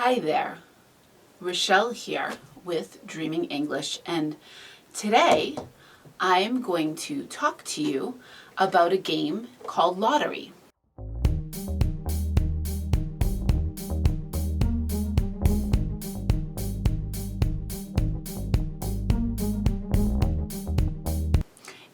Hi there, Rochelle here with Dreaming English, and today I'm going to talk to you about a game called Loteria.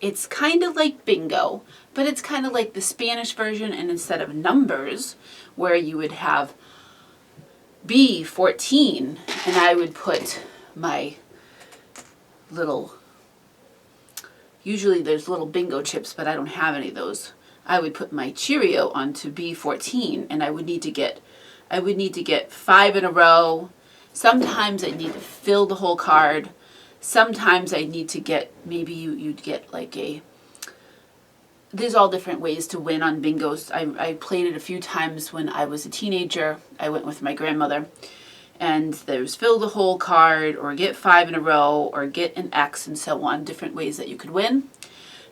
It's kind of like bingo, but it's kind of like the Spanish version, and instead of numbers, where you would have B14, and I would put my usually there's little bingo chips, but I don't have any of those. I would put my Cheerio onto B14, and I would need to get 5 in a row. Sometimes I need to fill the whole card. Sometimes I need to get, maybe you'd get like there's all different ways to win on bingos. I played it a few times when I was a teenager. I went with my grandmother, and there's fill the whole card, or get 5 in a row, or get an X, and so on, different ways that you could win.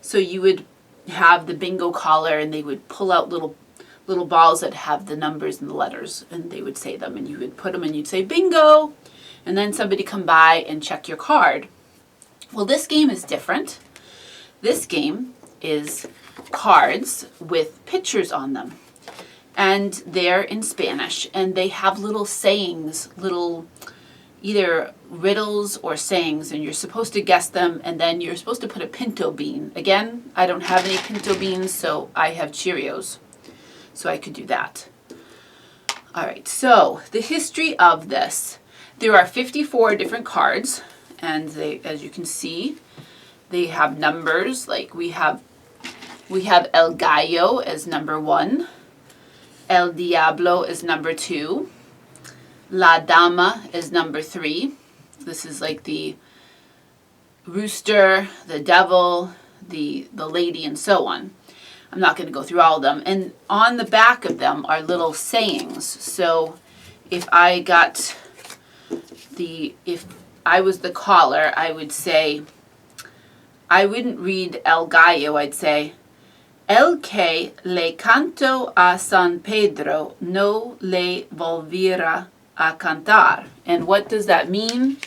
So you would have the bingo caller, and they would pull out little balls that have the numbers and the letters, and they would say them, and you would put them, and you'd say bingo, and then somebody come by and check your card. Well, this game is different. This game is cards with pictures on them, and they're in Spanish, and they have little sayings, little either riddles or sayings, and you're supposed to guess them, and then you're supposed to put a pinto bean. Again, I don't have any pinto beans, so I have Cheerios, so I could do that. All right, so the history of this. There are 54 different cards, and they, as you can see, they have numbers. Like we have El Gallo as number 1, El Diablo is number 2, La Dama is number 3. This is like the rooster, the devil, the lady, and so on. I'm not going to go through all of them. And on the back of them are little sayings. So if I was the caller, I would say, I wouldn't read El Gallo, I'd say, El que le canto a San Pedro no le volviera a cantar. And what does that mean?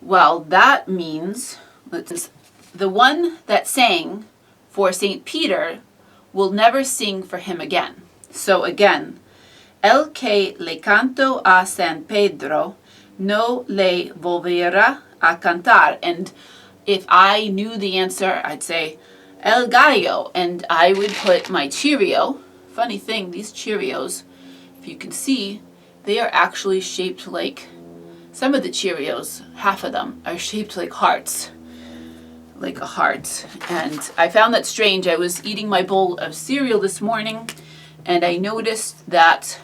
Well, that means the one that sang for St. Peter will never sing for him again. So again, El que le canto a San Pedro no le volverá a cantar. And if I knew the answer, I'd say El Gallo, and I would put my Cheerio. Funny thing, these Cheerios, if you can see, they are actually shaped like, some of the Cheerios, half of them, are shaped like hearts. Like a heart. And I found that strange. I was eating my bowl of cereal this morning, and I noticed that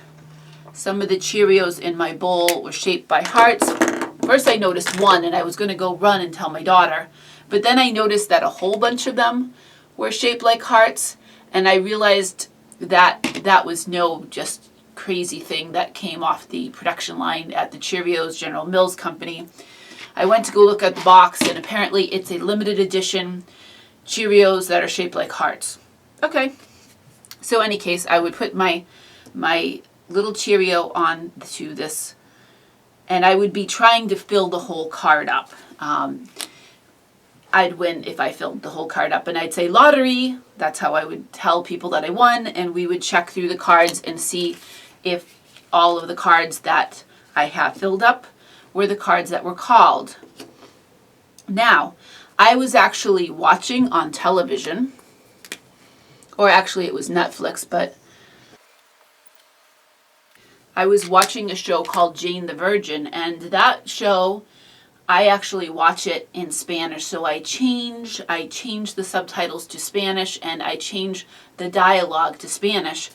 some of the Cheerios in my bowl were shaped by hearts. First I noticed one, and I was going to go run and tell my daughter. But then I noticed that a whole bunch of them were shaped like hearts, and I realized that that was no just crazy thing that came off the production line at the Cheerios General Mills Company. I went to go look at the box, and apparently it's a limited edition Cheerios that are shaped like hearts. Okay. So in any case, I would put my little Cheerio on to this, and I would be trying to fill the whole card up. I'd win if I filled the whole card up, and I'd say Loteria. That's how I would tell people that I won, and we would check through the cards and see if all of the cards that I have filled up were the cards that were called. Now, I was actually watching on television, or actually it was Netflix, but I was watching a show called Jane the Virgin, and that show, I actually watch it in Spanish. So I change the subtitles to Spanish, and I change the dialogue to Spanish.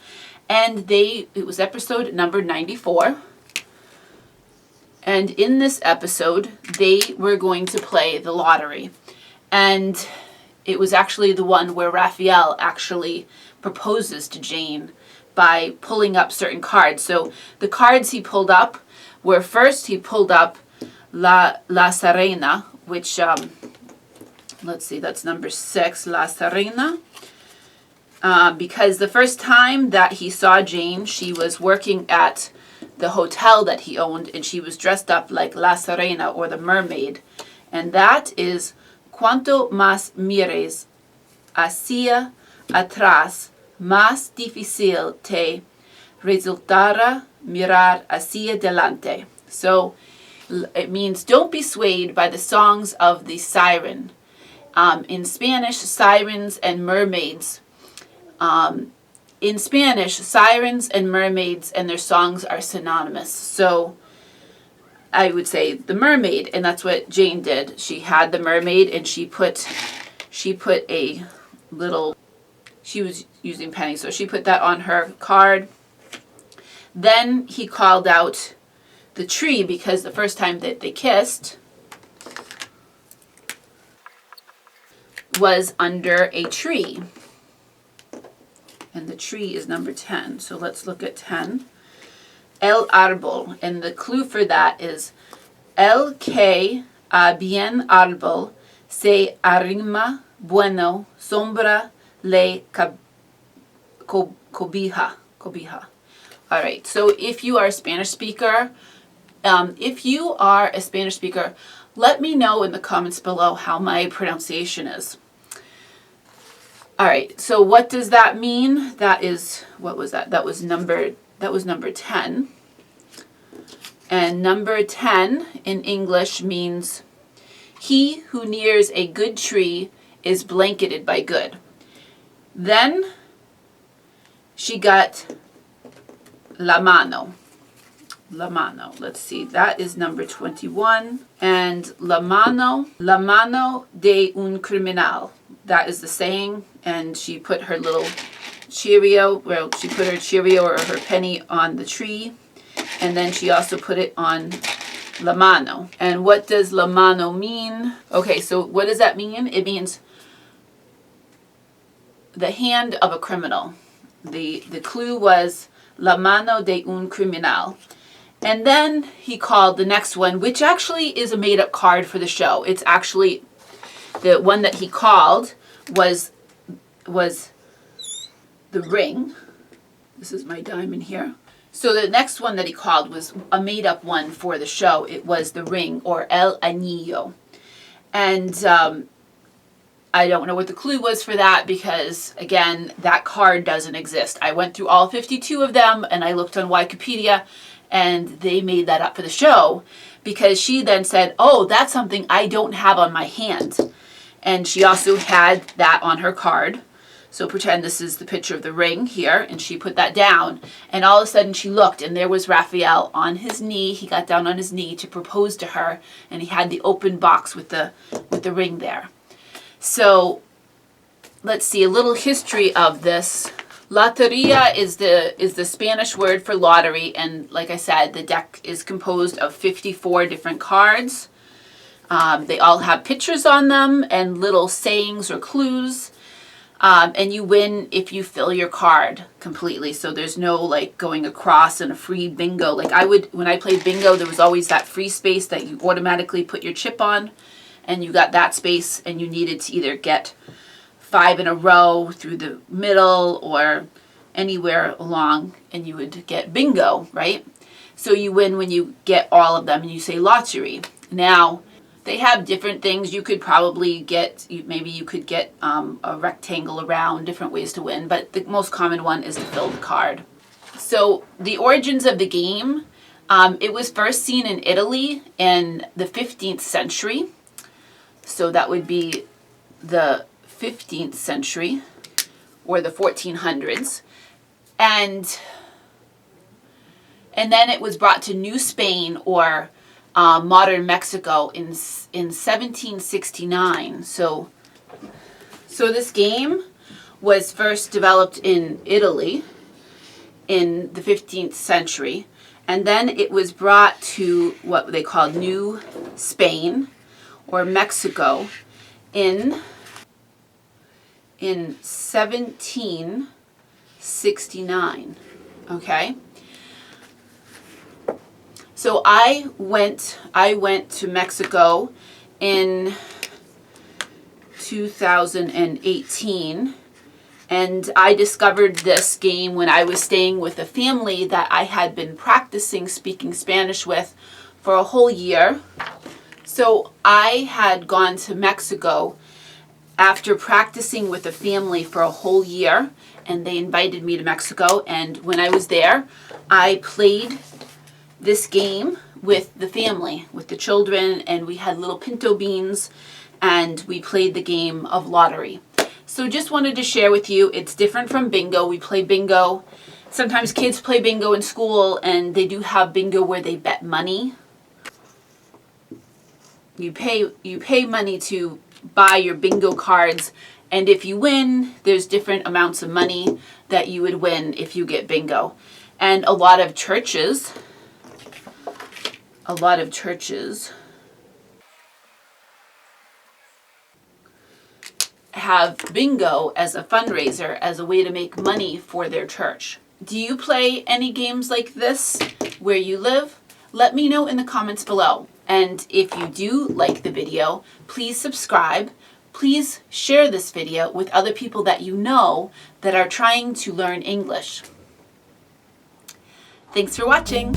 And it was episode number 94. And in this episode, they were going to play the lottery. And it was actually the one where Raphael actually proposes to Jane by pulling up certain cards. So the cards he pulled up were, first he pulled up La Sirena, which, let's see, that's number 6, La Sirena. Because the first time that he saw Jane, she was working at the hotel that he owned, and she was dressed up like La Sirena, or the mermaid. And that is cuanto más mires hacia atrás, más difícil te resultará mirar hacia adelante. So it means don't be swayed by the songs of the siren. In Spanish, sirens and mermaids. In Spanish, sirens and mermaids and their songs are synonymous. So I would say the mermaid, and that's what Jane did. She had the mermaid, and she put a little, she was using pennies, so she put that on her card. Then he called out the tree, because the first time that they kissed was under a tree. And the tree is number 10. So let's look at 10. El árbol. And the clue for that is el que a bien árbol se arrima bueno sombra le cobija. All right. So if you are a Spanish speaker, let me know in the comments below how my pronunciation is. All right, so what does that mean? That is, what was that? That was number 10. And number 10 in English means he who nears a good tree is blanketed by good. Then she got la mano. La mano. Let's see. That is number 21. And la mano de un criminal. That is the saying. And she put her little Cheerio, well, she put her Cheerio or her penny on the tree. And then she also put it on la mano. And what does la mano mean? Okay, so what does that mean? It means the hand of a criminal. The clue was la mano de un criminal. And then he called the next one, which actually is a made-up card for the show. It's actually, the one that he called was the ring. This is my diamond here. So the next one that he called was a made-up one for the show. It was the ring, or el anillo. And I don't know what the clue was for that, because, again, that card doesn't exist. I went through all 52 of them, and I looked on Wikipedia, and they made that up for the show, because she then said, oh, that's something I don't have on my hand. And she also had that on her card. So pretend this is the picture of the ring here, and she put that down. And all of a sudden she looked, and there was Raphael on his knee. He got down on his knee to propose to her, and he had the open box with the ring there. So let's see a little history of this. Loteria is the Spanish word for lottery, and like I said, the deck is composed of 54 different cards. They all have pictures on them and little sayings or clues. And you win if you fill your card completely. So there's no like going across and a free bingo. Like when I played bingo, there was always that free space that you automatically put your chip on, and you got that space, and you needed to either get 5 in a row through the middle or anywhere along, and you would get bingo, right? So you win when you get all of them, and you say lottery. Now, they have different things. You could probably get, maybe you could get a rectangle around, different ways to win, but the most common one is to fill the card. So the origins of the game, it was first seen in Italy in the 15th century. So that would be the 15th century or the 1400s. And then it was brought to New Spain, or modern Mexico in 1769. So this game was first developed in Italy in the 15th century, and then it was brought to what they called New Spain or Mexico in 1769. Okay. So I went to Mexico in 2018, And I discovered this game when I was staying with a family that I had been practicing speaking Spanish with for a whole year. So I had gone to Mexico after practicing with a family for a whole year, and they invited me to Mexico. And when I was there, I played this game with the family, with the children, and we had little pinto beans, and we played the game of Loteria. So just wanted to share with you, it's different from bingo. We play bingo. Sometimes kids play bingo in school, and they do have bingo where they bet money. You pay money to buy your bingo cards, and if you win, there's different amounts of money that you would win if you get bingo. And a lot of churches have bingo as a fundraiser, as a way to make money for their church. Do you play any games like this where you live? Let me know in the comments below. And if you do like the video, please subscribe. Please share this video with other people that you know that are trying to learn English. Thanks for watching.